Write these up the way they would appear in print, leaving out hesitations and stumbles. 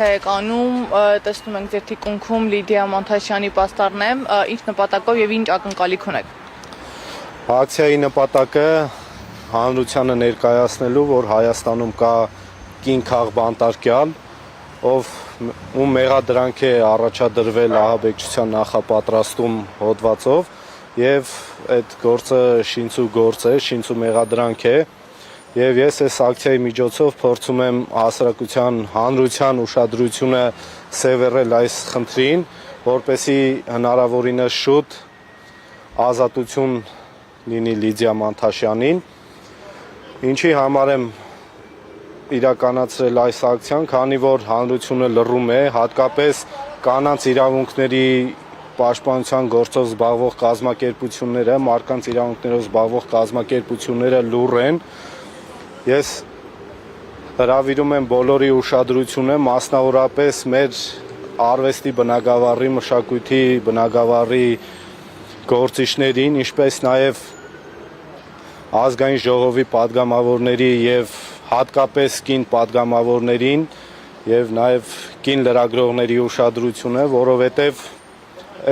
Հայկանում տեսնում ենք ձեր թիկունքում Լիդիա Մանթաշյանի պաստառն է, ինչ նպատակով եւ ինչ ակնկալիք ունեք։ Ակցիայի նպատակը հանրությանը ներկայացնելու, որ Հայաստանում կա կին քաղբանտարկյալ, ում մեղադրանք է առաջադրվել ահաբեկչության նախապատրաստում հոդվածով եւ այդ գործը շինցու գործ է, շինցու մեղադրանք է։ Եվ ես այս ակցիայի միջոցով փորձում եմ հասարակության հանրության ուշադրությունը սևեռել այս խնդրին, որպեսզի հնարավորինս շուտ ազատություն լինի Լիդիա Մանթաշյանին, ինչի համար եմ իրականացրել այս ակցիան, քանի որ հանրությունը լռում է, հատկապես կանանց իրավունքների պաշտպանության գործով զբաղվող կազմակերպությունները, մարդկանց իրավունքներով զբաղվող կազմակերպությունները լուռ են։ Ես հրավիրում եմ բոլորի ուշադրությունը, մասնավորապես մեր արվեստի բնագավառի, մշակույթի բնագավառի գործիչներին, ինչպես նաև ազգային ժողովի պատգամավորների եւ հատկապես կին պատգամավորներին եւ նաև կին լրագրողների ուշադրությունը, որովհետեւ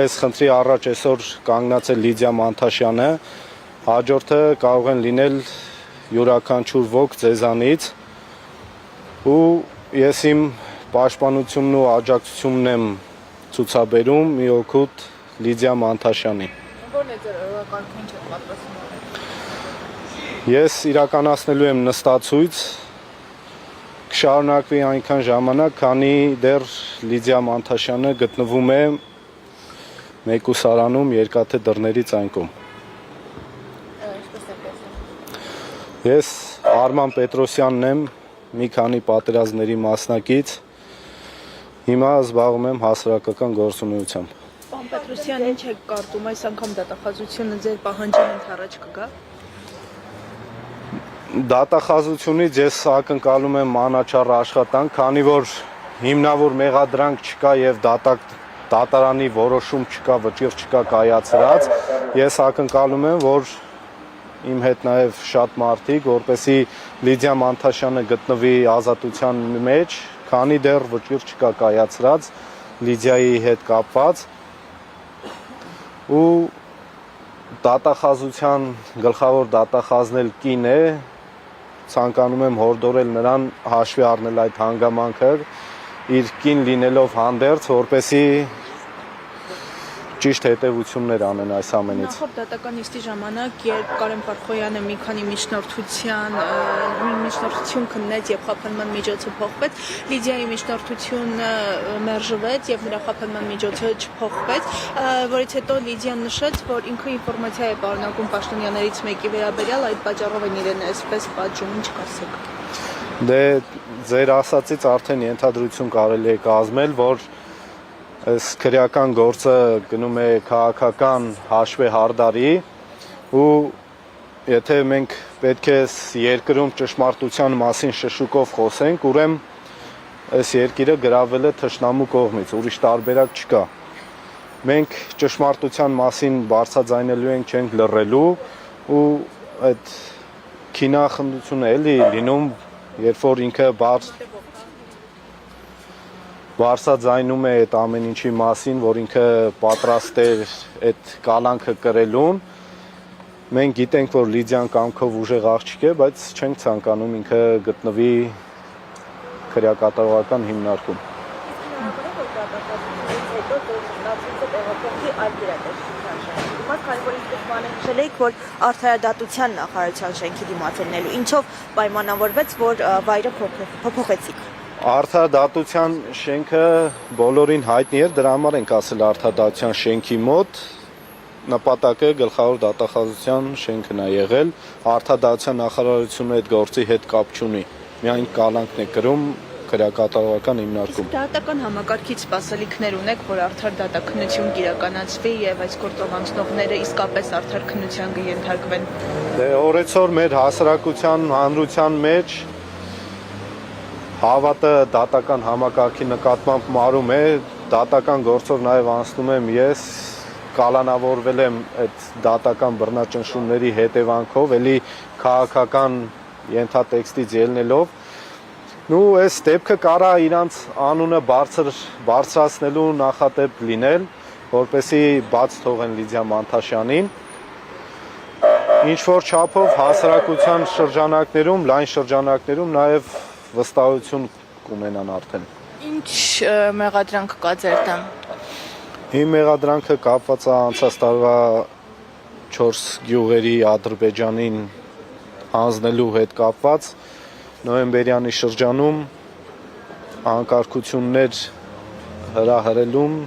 այս խնդրի առաջ այսօր կանգնած է Լիդիա Մանթաշյանը, հաջորդը կարող են լինել յուրաքանչյուր ոք ձեզանից ու ես իմ պաշտպանությունն ու աջակցությունն եմ ցուցաբերում մի օգուտ Լիդիա Մանթաշյանի։ Որն է ձեր օրակարգը, ինչ եք պատրաստում անել։ Ես իրականացնելու եմ նստացույց, կշարունակվի այնքան ժամանակ, քանի դեռ Լիդիա Մանթաշյանը գտնվում է մեկուսարանում երկաթե դռների ծայնքում։ Ես Արման Պետրոսյանն եմ, մի քանի պատերազմների մասնակից, հիմա զբաղվում եմ հասարակական գործունեությամբ։ Պարոն Պետրոսյան, ինչ եք կարծում, այս անգամ դատախազությունը ձեր պահանջին ընդառաջ կգա։ Դատախազությունից ես ակնկալում եմ մանաչառ աշխատանք, քանի որ հիմնավոր մեղադրանք չկա եւ դատարանի որոշում չկա, վճիռ չկա կայացրած, ես ակնկալում եմ, որ իմ հետ նաև շատ մարդիկ, որպեսզի Լիդիա Մանթաշյանը գտնվի ազատության մեջ, քանի դեռ վճիռ չկա կայացրած Լիդիայի հետ կապված ու դատախազության գլխավոր դատախազն էլ կին է, ցանկանում եմ հորդորել նրան հաշվի առնել այդ հանգամանքը, իր կին լինելով հանդերձ, որպեսզի ճիշտ հետևություններ անեն այս ամենից։ Նախորդ դատական նիստի ժամանակ, երբ Կարեն Փարխոյանը մի քանի միջնորդություն քննեց եւ խափանման միջոցը փոխվեց, Լիդիայի միջնորդությունը մերժվեց եւ նրա խափանման միջոցը չփոխվեց, որից հետո Լիդիան նշեց, որ ինքը ինֆորմացիա է պարունակում պաշտոնյաներից մեկի վերաբերյալ, այդ պատճառով են իրեն այսպես պատժում, ինչ կասեք։ Դե ձեր ասածից արդեն ենթադրություն կարելի է կազմել, որ այս քրեական գործը գնում է քաղաքական հաշվեհարդարի ու եթե մենք պետք է երկրում ճշմարտության մասին շշուկով խոսենք, ուրեմն այս երկիրը գրավել է թշնամու կողմից, ուրիշ տարբերակ չկա։ Մենք ճշմարտության մասին բարձրաձայնելու ենք, չենք լռելու ու այդ քինախնդությունը էլի լինում, երբ որ ինքը բարձրաձայնում է այդ ամեն ինչի մասին, որ ինքը պատրաստ է այդ կալանքը կրելուն, մենք գիտենք, որ Լիդիան կամքով ուժեղ աղջիկ է, բայց չենք ցանկանում ինքը գտնվի քրեակատարողական հիմնարկում։ Քանի որ ինքնուրույն նշել եք, որ արդարադատության նախարարության շենքի դիմաց ելնելու, ինչով պայմանավորվեց, որ վայրը փոփոխեցիք։ Արդարադատության շենքը բոլորին հայտնի էր, դրա համար ենք ասել արդարադատության շենքի մոտ, նպատակը գլխավոր դատախազության շենքն է եղել, արդարադատության նախարարությունը այդ գործի հետ կապ չունի, միայն կալանքն է կրում քրեակատարողական հիմնարկում։ Դատական համակարգից սպասելիքներ ունեք, որ արդար դատաքննություն կիրականացվի եւ այս գործով անցնողները իսկապես արդար քննության կենթարկվեն։ Դե օրեցօր մեր հասարակության հանրության մեջ հավատը դատական համակարգի նկատմամբ մարում է, դատական գործով նաև անցնում եմ ես, կալանավորվել եմ այդ դատական բռնաճնշումների հետևանքով, էլի քաղաքական ենթատեքստից ելնելով Նու այս դեպքը կարա իրանց անունը բարձրացնելու նախադեպ լինել, որպեսի բաց թողեն Լիդիա Մանթաշյանին։ Ինչ որ չափով հասարակության շրջանակներում, լայն շրջանակներում նաև վստահություն կունենան արդեն։ Ինչ մեղադրանք կա ձեր դեմ։ Իմ մեղադրանքը կապված է անցած տարվա 4 գյուղերի Ադրբեջանին հանձնելու հետ կապված նոյեմբերյանի շրջանում անկարգություններ հրահրելուն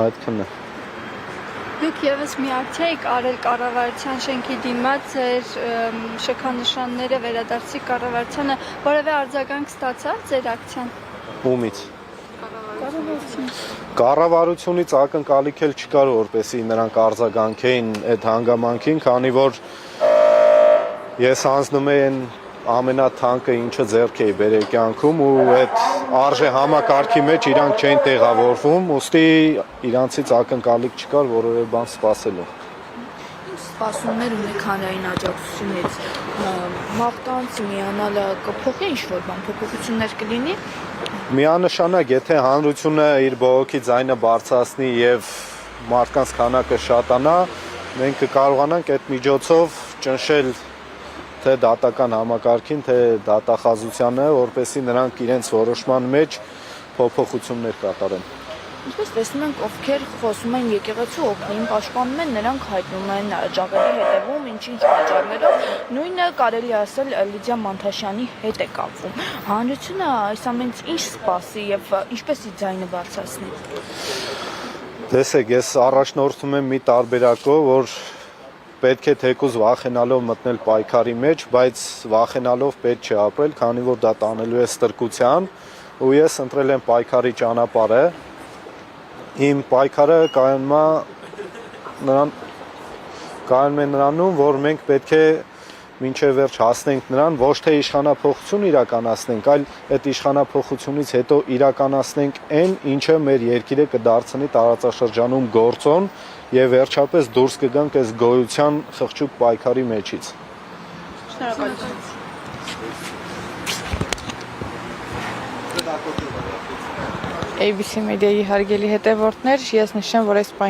այդքան է։ Դուք եւս մի ակցիա եք արել կառավարության շենքի դիմաց, ձեր շքանշանները վերադարձի կառավարությանը, որևէ արձագանք ստացա ձեր ակցիան։ Ումից։ Կառավարությունից ակնկալիք էլ չկար, որպեսզի նրանք արձագանքեին այդ հանգամանքին, քանի որ ես հանձնում եմ ամենաթանկը ինչը ձեռք էի բերել կյանքում ու այդ արժե համակարգի մեջ իրանք չէին տեղավորվում, ուստի իրանցից ակնկալիք չկար որևէ բան սպասելու։ Ինչ սպասումներ ունեք հանրային աջակցությունից, մաղթանց միանալը կփոխի ինչ-որ բան, փոփոխություններ կլինի։ Միանշանակ, եթե հանրությունը իր բողոքի ձայնը բարձրացնի եւ մարդկանց քանակը շատանա, մենք կկարողանանք այդ միջոցով ճնշել թե դատական համակարգին, թե դատախազությանը, որպեսզի նրանք իրենց որոշման մեջ փոփոխություններ կատարեն։ Ինչպես տեսնում ենք, ովքեր խոսում են եկեղեցու օգնին, պաշտպանում են, նրանք հայտնում են ջահերի հետևում, ինչ-ինչ պատճառներով, նույնը կարելի ասել Լիդիա Մանթաշյանի հետ է կապվում։ Հանրությունը այս ամենից ինչ սպասի եւ ինչպես իր ձայնը բարձրացնի։ Տեսեք, ես առաջնորդում եմ մի տարբերակով, որ պետք է թեկուզ վախենալով մտնել պայքարի մեջ, բայց վախենալով պետք չէ ապրել, քանի որ դա տանելու է ստրկության, ու ես ընտրել եմ պայքարի ճանապարհը։ Իմ պայքարը կայանում է նրանում, որ մենք պետք է մինչև վերջ հասնենք նրան, ոչ թե իշխանափոխություն իրականացնենք, այլ այդ իշխանափոխությունից հետո իրականացնենք այն, ինչը մեր երկիրը կդարձնի տարածաշրջանում գործոն եւ վերջապես դուրս կգանք այս գոյության խղճուկ պայքարի մեջից։ Շնորհակալություն։ ABC Media-ի հարգելի հետևորդներ, ես նշեմ, որ այս